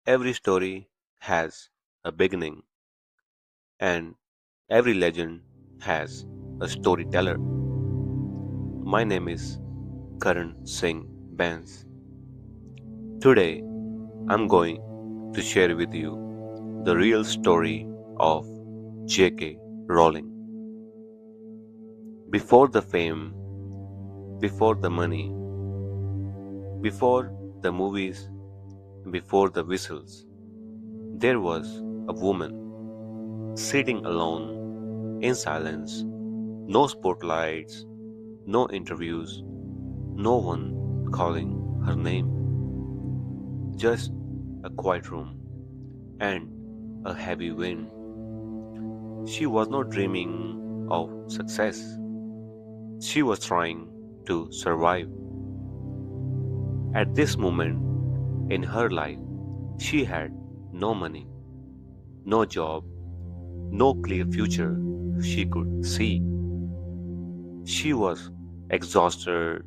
Every story has a beginning, and every legend has a storyteller. My name is Karan Singh Bains. Today, I'm going to share with you the real story of J.K. Rowling. Before the fame, before the money, before the movies, before the whistles, there was a woman sitting alone in silence, no spotlights, no interviews, no one calling her name, just a quiet room and a heavy wind. She was not dreaming of success, she was trying to survive. At this moment in her life, she had no money, no job, no clear future she could see. She was exhausted,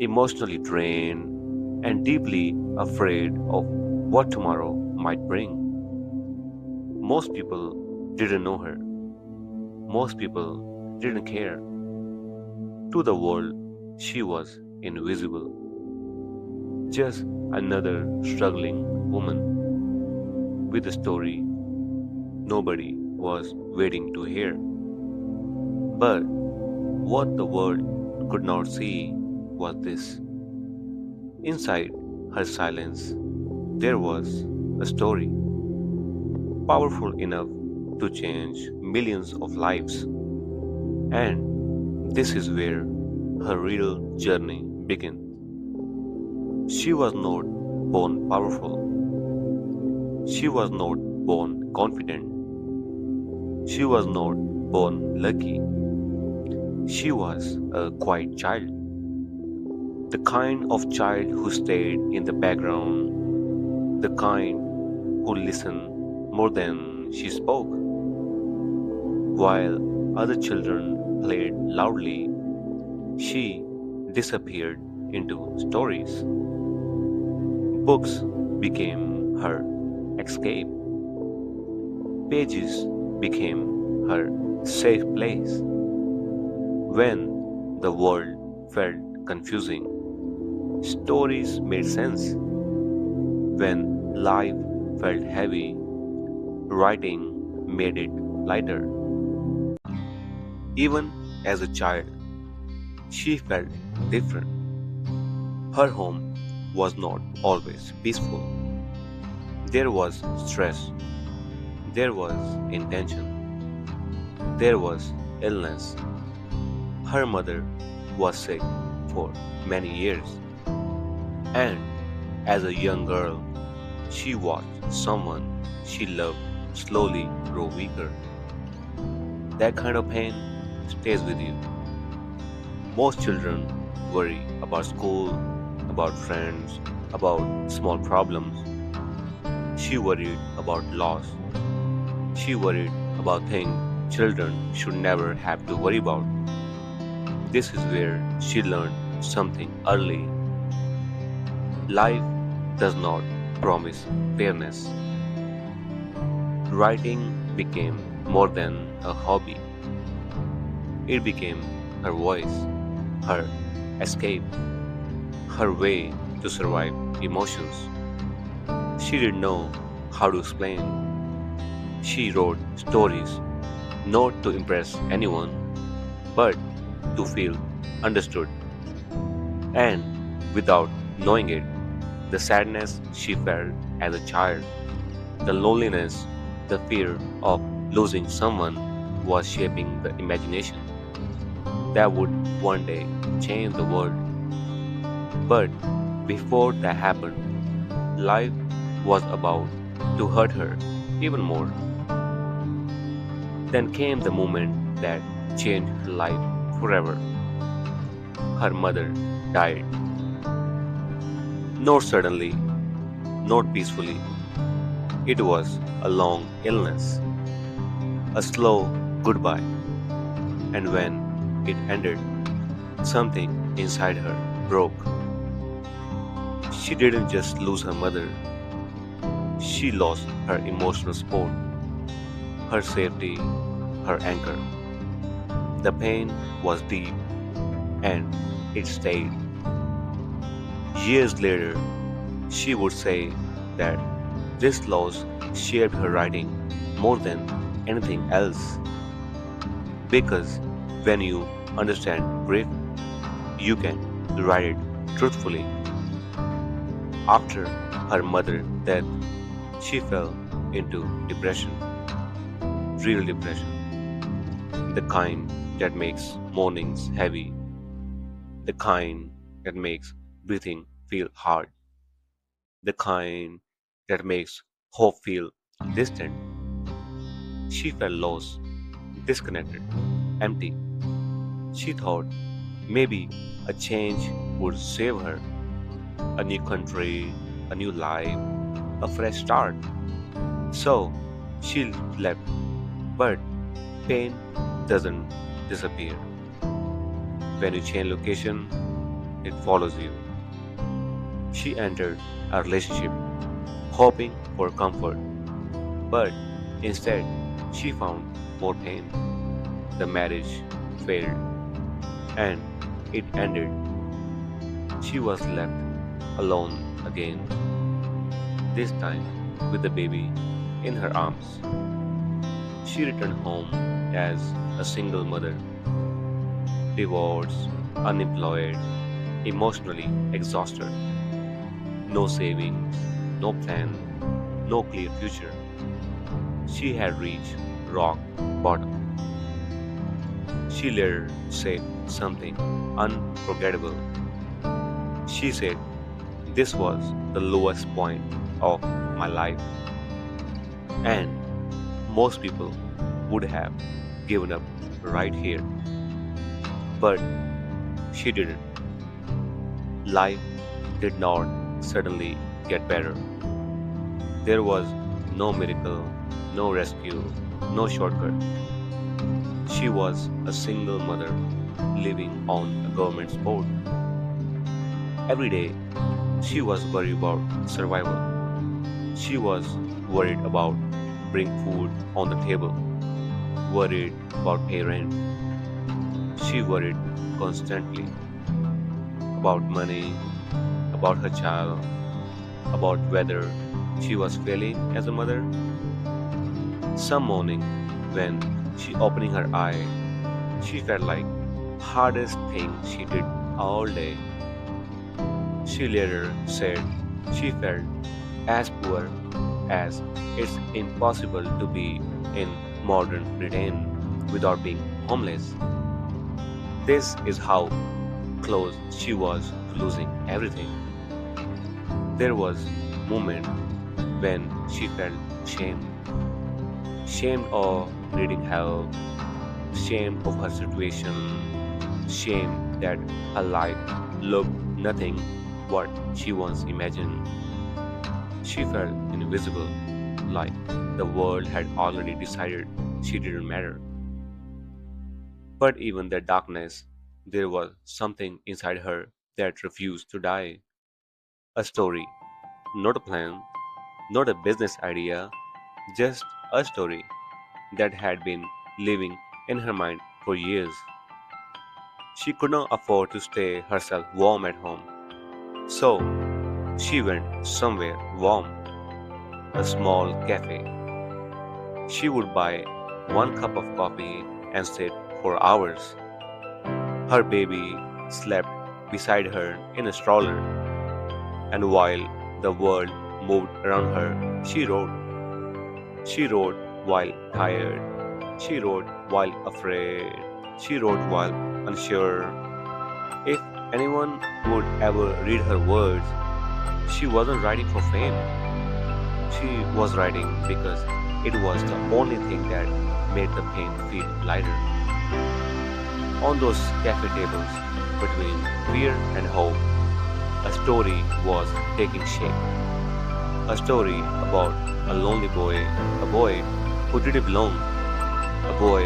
emotionally drained, and deeply afraid of what tomorrow might bring. Most people didn't know her. Most people didn't care. To the world, she was invisible, just another struggling woman with a story nobody was waiting to hear. But what the world could not see was this. Inside her silence, there was a story powerful enough to change millions of lives. And this is where her real journey began. She was not born powerful. She was not born confident. She was not born lucky. She was a quiet child. The kind of child who stayed in the background. The kind who listened more than she spoke. While other children played loudly, she disappeared into stories. Books became her escape. Pages became her safe place. When the world felt confusing, stories made sense. When life felt heavy, writing made it lighter. Even as a child, she felt different. Her home was not always peaceful. There was stress, there was intention, there was illness. Her mother was sick for many years, and as a young girl, she watched someone she loved slowly grow weaker. That kind of pain stays with you. Most children worry about school, about friends, about small problems. She worried about loss. She worried about things children should never have to worry about. This is where she learned something early. Life does not promise fairness. Writing became more than a hobby. It became her voice, her escape, her way to survive emotions. She didn't know how to explain. She wrote stories not to impress anyone, but to feel understood. And without knowing it, the sadness she felt as a child, the loneliness, the fear of losing someone was shaping the imagination that would one day change the world. But before that happened, life was about to hurt her even more. Then came the moment that changed her life forever. Her mother died. Not suddenly, not peacefully. It was a long illness, a slow goodbye. And when it ended, something inside her broke. She didn't just lose her mother, She lost her emotional support, her safety, her anchor. The pain was deep and it stayed. Years later, she would say that this loss shaped her writing more than anything else because when you understand grief, you can write it truthfully. After her mother's death, she fell into depression, real depression, the kind that makes mornings heavy, the kind that makes breathing feel hard, the kind that makes hope feel distant. She felt lost, disconnected, empty. She thought maybe a change would save her, a new country, a new life, a fresh start. So she left, but pain doesn't disappear. When you change location, it follows you. She entered a relationship hoping for comfort, but instead she found more pain. The marriage failed and it ended. She was left alone again, this time with the baby in her arms. She returned home as a single mother, divorced, unemployed, emotionally exhausted. No savings, no plan, no clear future. She had reached rock bottom. She later said something unforgettable. She said, "This was the lowest point of my life, and most people would have given up right here." But she didn't. Life did not suddenly get better. There was no miracle, no rescue, no shortcut. She was a single mother living on a government support. Every day, she was worried about survival. She was worried about bring food on the table, worried about pay rent. She worried constantly about money, about her child, about whether she was failing as a mother. Some morning, when she opening her eye, she felt like hardest thing she did all day. She later said she felt as poor as it's impossible to be in modern Britain without being homeless. This is how close she was to losing everything. There was moment when she felt shame, shamed of needing help, shame of her situation, shame that her life looked nothing what she once imagined. She felt invisible, like the world had already decided she didn't matter. But even the darkness, there was something inside her that refused to die. A story, not a plan, not a business idea, just a story that had been living in her mind for years. She could not afford to stay herself warm at home, so she went somewhere warm, a small cafe. She would buy one cup of coffee and sit for hours. Her baby slept beside her in a stroller, and while the world moved around her, she wrote. She wrote while tired. She wrote while afraid. She wrote while unsure. If anyone would ever read her words, she wasn't writing for fame. She was writing because it was the only thing that made the pain feel lighter. On those cafe tables, between fear and hope, a story was taking shape. A story about a lonely boy, a boy who didn't belong, a boy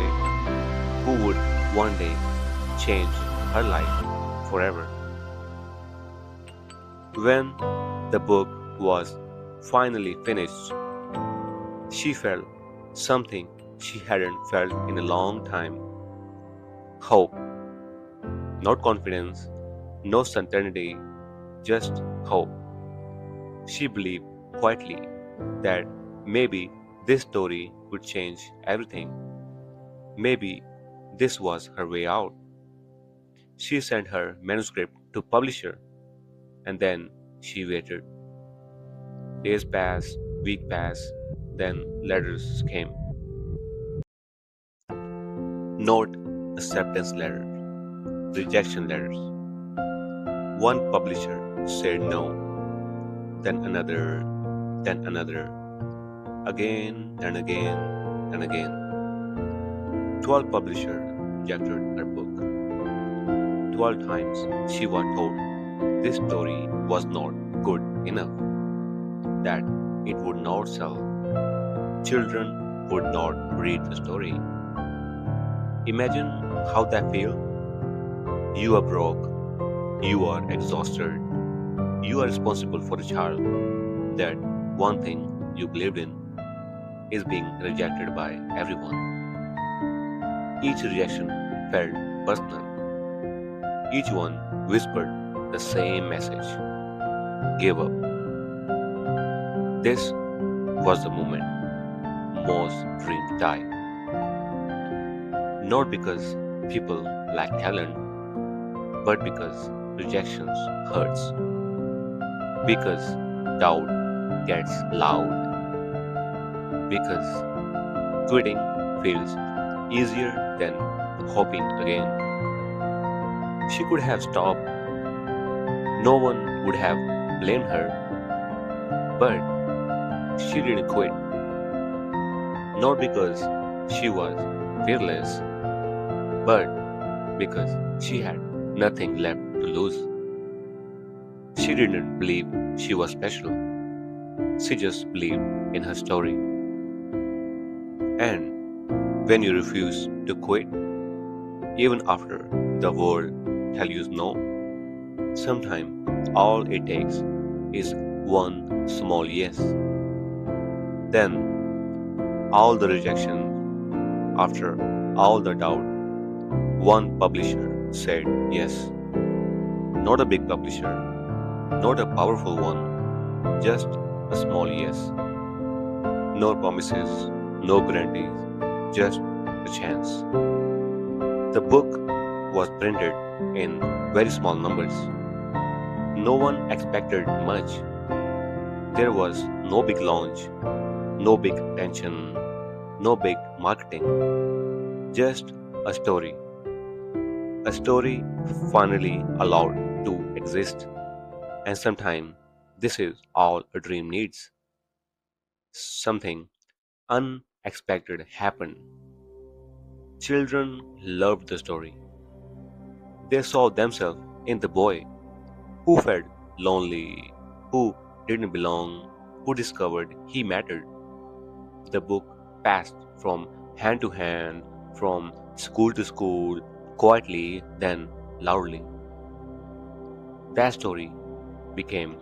who would one day change her life forever. When the book was finally finished, she felt something she hadn't felt in a long time: hope. Not confidence, no certainty, just hope. She believed quietly that maybe this story would change everything. Maybe this was her way out. She sent her manuscript to publisher, and then she waited. Days passed, weeks passed, then letters came. Not acceptance letters, rejection letters. One publisher said no, then another, again and again and again. 12 publishers rejected her book. 12 times she was told this story was not good enough, that it would not sell. Children would not read the story. Imagine how that feels. You are broke, you are exhausted, you are responsible for a child. That one thing you believed in is being rejected by everyone. Each rejection felt personal. Each one whispered the same message: give up. This was the moment most dreams die. Not because people lack talent, but because rejection hurts. Because doubt gets loud. Because quitting feels easier than hoping again. She could have stopped. No one would have blamed her. But she didn't quit. Not because she was fearless, but because she had nothing left to lose. She didn't believe she was special. She just believed in her story. And when you refuse to quit, even after the world tells you no, sometimes all it takes is one small yes. Then all the rejection, after all the doubt, one publisher said yes. Not a big publisher, not a powerful one, just a small yes. No promises, no guarantees, just a chance. The book was printed in very small numbers. No one expected much. There was no big launch, no big tension, no big marketing, just a story. A story finally allowed to exist. And sometimes this is all a dream needs. Something unexpected happened. Children loved the story. They saw themselves in the boy who felt lonely, who didn't belong, who discovered he mattered. The book passed from hand to hand, from school to school, quietly, then loudly. That story became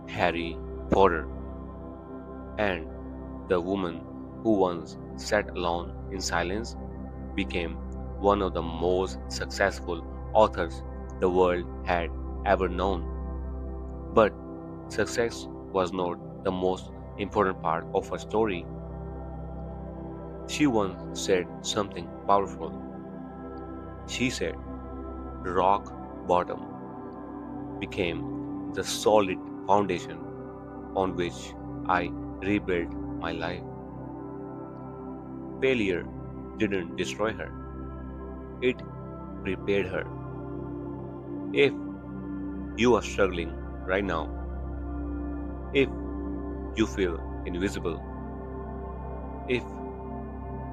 Harry Potter, and the woman who once sat alone in silence became one of the most successful authors the world had ever known. But success was not the most important part of her story. She once said something powerful. She said, rock bottom became the solid foundation on which I rebuilt my life. Failure didn't destroy her, it prepared her. If you are struggling right now, if you feel invisible, if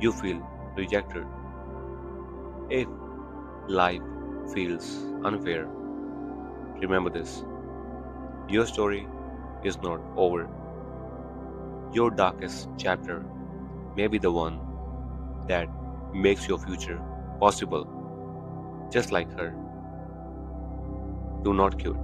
you feel rejected, if life feels unfair, remember this: your story is not over. Your darkest chapter may be the one that makes your future possible. Just like her, do not quit.